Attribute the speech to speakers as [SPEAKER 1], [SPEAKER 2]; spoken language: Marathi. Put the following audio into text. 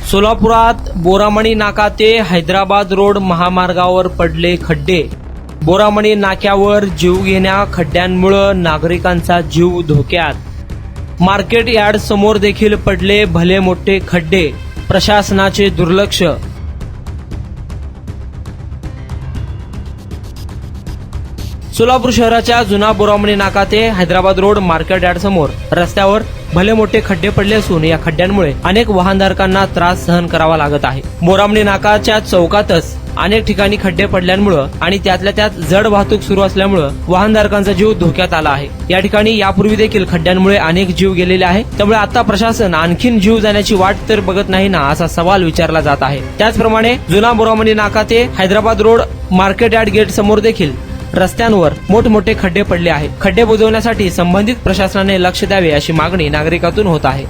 [SPEAKER 1] सोलापुरात बोरामणी नाका ते हैदराबाद रोड महामार्गावर पडले खड्डे। बोरामणी नाक्यावर जीवघेण्या खड्ड्यांमुळे नागरिकांचा जीव धोक्यात। मार्केट यार्ड समोर देखील पडले भले मोठे खड्डे, प्रशासनाचे दुर्लक्ष। सोलापूर शहराच्या जुना बोरामणी नाका ते हैदराबाद रोड मार्केट यार्ड समोर रस्त्यावर भले मोठे खड्डे पडले असून या खड्ड्यांमुळे अनेक वाहनधारकांना त्रास सहन करावा लागत आहे। बोरामणी नाकाच्या चौकातच अनेक ठिकाणी खड्डे पडल्यामुळे आणि त्यातल्या त्यात जड वाहतूक सुरू असल्यामुळे वाहनधारकांचा जीव धोक्यात आला आहे। या ठिकाणी यापूर्वी देखील खड्ड्यांमुळे अनेक जीव गेलेले आहे, त्यामुळे आता प्रशासन आणखीन जीव जाण्याची वाट तर बघत नाही ना, असा सवाल विचारला जात आहे। त्याचप्रमाणे जुना बोरामणी नाका ते Hyderabad road market yard gate समोर देखील रस्त्यांवर मोठमोठे खड्डे पडले आहेत। खड्डे बुजवण्यासाठी संबंधित प्रशासनाने लक्ष द्यावे अशी मागणी नागरिकातून होत आहे।